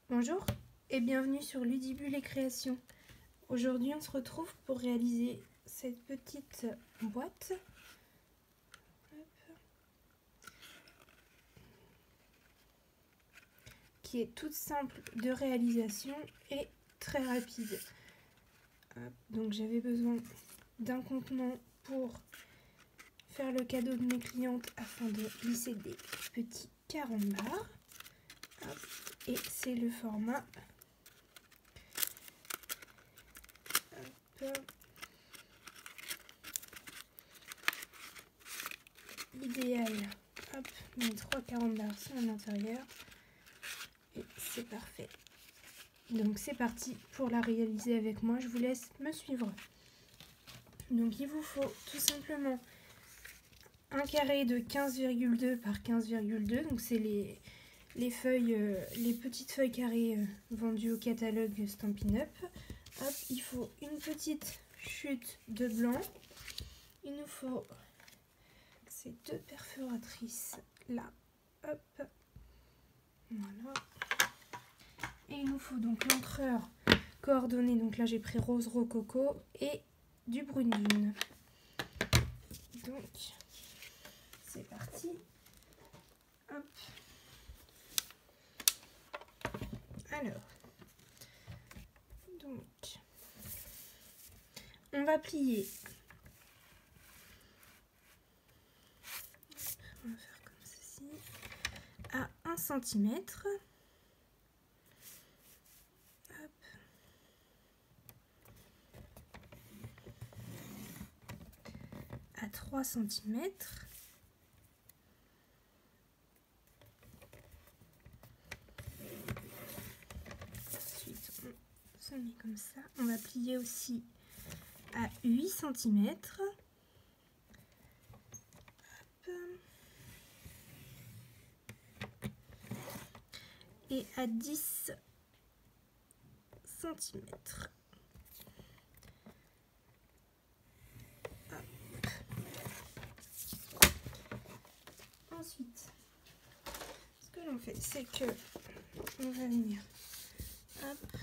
Bonjour et bienvenue sur Ludibule et Création. Aujourd'hui on se retrouve pour réaliser cette petite boîte. Qui est toute simple de réalisation et très rapide. Donc j'avais besoin d'un contenant pour faire le cadeau de mes clientes afin de glisser des petits carambars. Et c'est le format idéal. Hop, mes 3 carambars sont à l'intérieur et c'est parfait. Donc c'est parti pour la réaliser avec moi, je vous laisse me suivre. Donc il vous faut tout simplement un carré de 15,2 par 15,2, donc c'est les feuilles, les petites feuilles carrées vendues au catalogue Stampin' Up. Hop, il faut une petite chute de blanc. Il nous faut ces 2 perforatrices là. Hop, voilà. Et il nous faut donc l'encreur coordonnée. Donc là j'ai pris rose rococo et du brune dune. Donc c'est parti. Hop. Alors, donc, on va plier. On va faire comme ceci. À 1 cm. Hop. À 3 cm. On met comme ça. On va plier aussi à 8 cm. Et à 10 cm. Ensuite, ce que l'on fait, c'est que on va venir hop,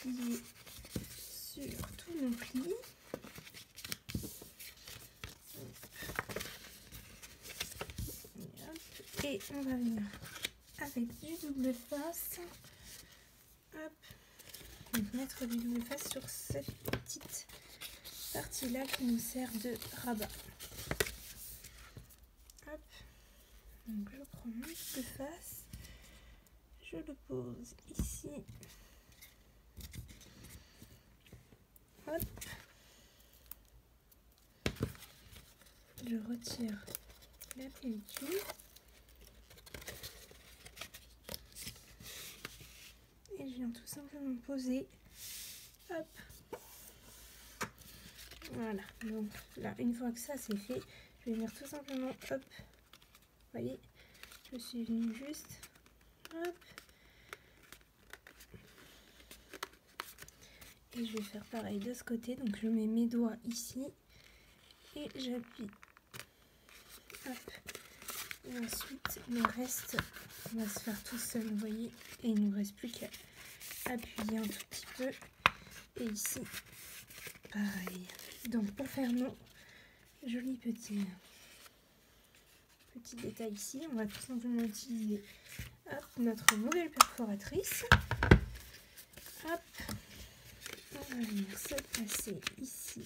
appuyer sur tous nos plis. Et on va venir avec du double face. Hop, donc mettre du double face sur cette petite partie là qui nous sert de rabat. Hop, donc je prends mon double face, je le pose ici. Hop, je retire la pellicule. Et je viens tout simplement poser. Hop. Voilà. Donc là, une fois que ça c'est fait, je vais venir tout simplement, hop. Vous voyez, je suis venue juste, hop. Et je vais faire pareil de ce côté. Donc je mets mes doigts ici et j'appuie. Hop. Et ensuite, le reste va se faire tout seul, vous voyez. Et il ne nous reste plus qu'à appuyer un tout petit peu. Et ici, pareil. Donc pour faire nos jolis petits détails ici, on va tout simplement utiliser hop, notre nouvelle perforatrice. Hop. On va venir se placer ici.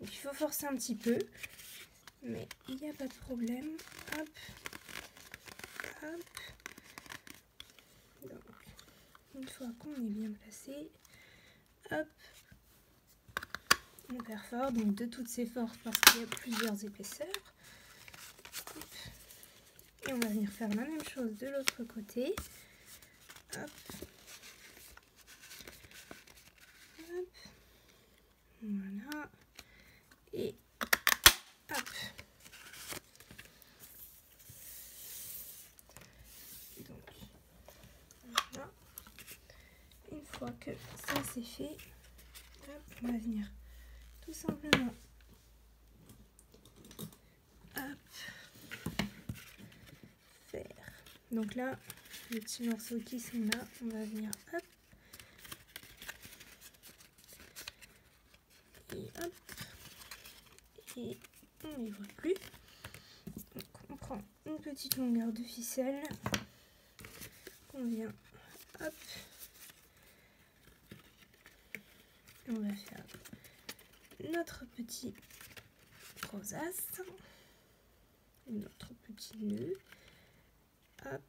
Donc, il faut forcer un petit peu, mais il n'y a pas de problème. Hop. Hop. Donc, une fois qu'on est bien placé, hop, on perfore donc de toutes ses forces parce qu'il y a plusieurs épaisseurs. Hop. Et on va venir faire la même chose de l'autre côté. Hop. Hop. Voilà. Et hop. Donc voilà. Une fois que ça c'est fait, hop, on va venir tout simplement hop, Donc là, les petits morceaux qui sont là, on va venir hop. Et hop. Et on les voit plus. Donc on prend une petite longueur de ficelle. On vient hop. On va faire notre petit rosace. Notre petit nœud. Hop.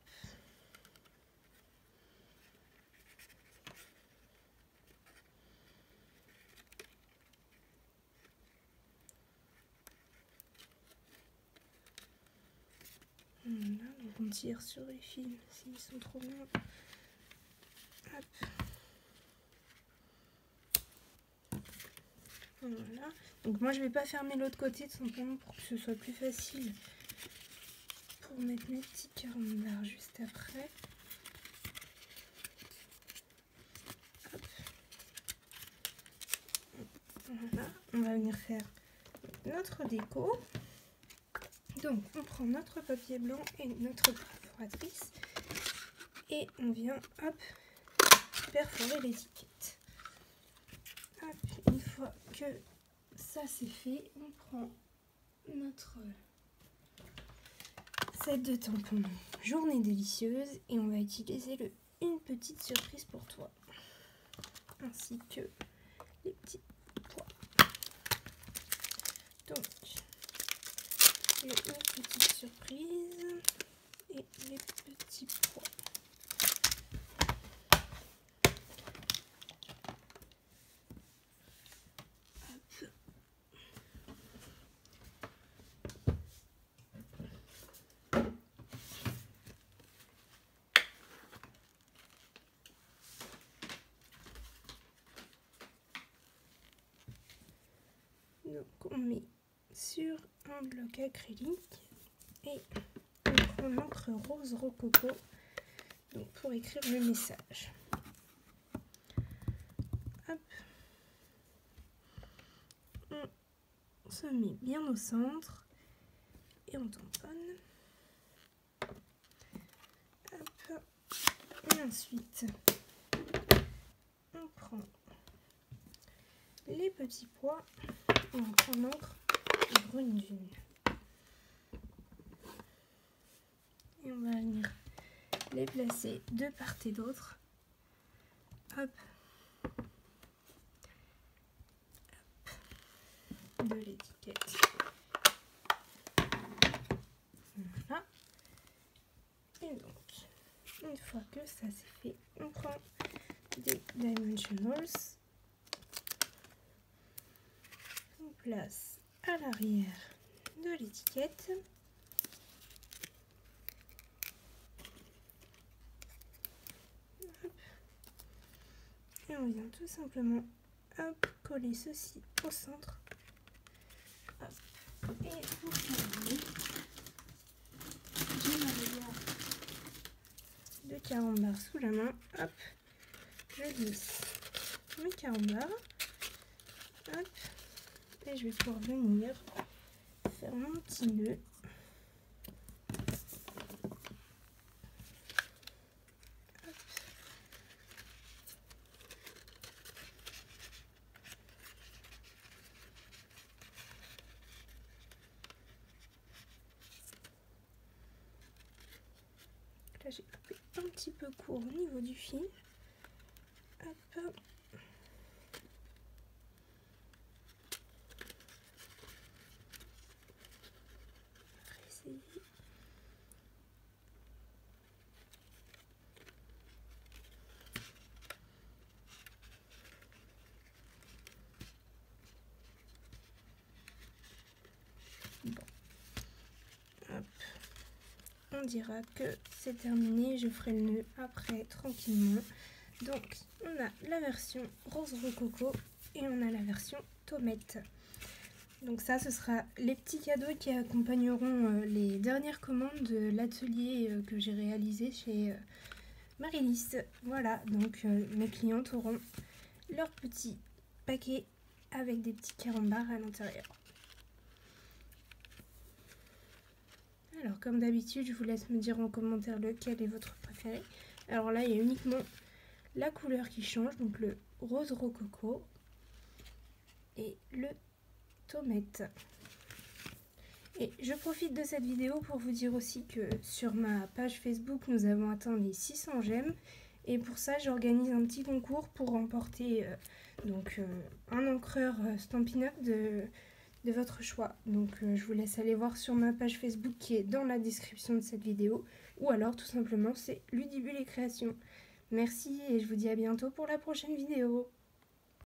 Voilà, donc on tire sur les fils s'ils sont trop longs. Hop. Voilà. Donc moi je vais pas fermer l'autre côté tout simplement pour que ce soit plus facile pour mettre mes petits carambars juste après. Hop. Voilà. On va venir faire notre déco. Donc on prend notre papier blanc et notre perforatrice et on vient hop perforer l'étiquette. Hop, une fois que ça c'est fait, on prend notre set de tampons Journée délicieuse et on va utiliser le une petite surprise pour toi ainsi que les petits pois. Donc une petite surprise et les petits pois. Hop. Donc on met sur un bloc acrylique et on prend l'encre rose rococo donc pour écrire le message. Hop. On se met bien au centre et on tamponne. Hop. Et ensuite on prend les petits pois et on prend l'encre brune dune. Et on va venir les placer de part et d'autre. Hop. Hop. De l'étiquette. Voilà. Et donc, une fois que ça c'est fait, on prend des dimensionals. On place à l'arrière de l'étiquette. Et on vient tout simplement hop, coller ceci au centre. Hop. Et pour terminer, j'ai ma rigueur de carambars sous la main. Hop, je glisse mes carambars. Hop, et je vais pouvoir venir faire mon petit nœud. Là j'ai coupé un petit peu court au niveau du fil. Hop. Essayer. Bon. Hop. On dira que c'est terminé, je ferai le nœud après tranquillement. Donc on a la version rose rococo et on a la version tomate. Donc ça ce sera les petits cadeaux qui accompagneront les dernières commandes de l'atelier que j'ai réalisé chez Marylis. Voilà, donc mes clientes auront leur petit paquet avec des petits carambars à l'intérieur. Alors comme d'habitude, je vous laisse me dire en commentaire lequel est votre préféré. Alors là, il y a uniquement la couleur qui change, donc le rose rococo et le tomate. Et je profite de cette vidéo pour vous dire aussi que sur ma page Facebook, nous avons atteint les 600 j'aime. Et pour ça, j'organise un petit concours pour remporter un encreur Stampin' Up de votre choix. Donc je vous laisse aller voir sur ma page Facebook qui est dans la description de cette vidéo. Ou alors tout simplement c'est Ludibule et Créations. Merci et je vous dis à bientôt pour la prochaine vidéo.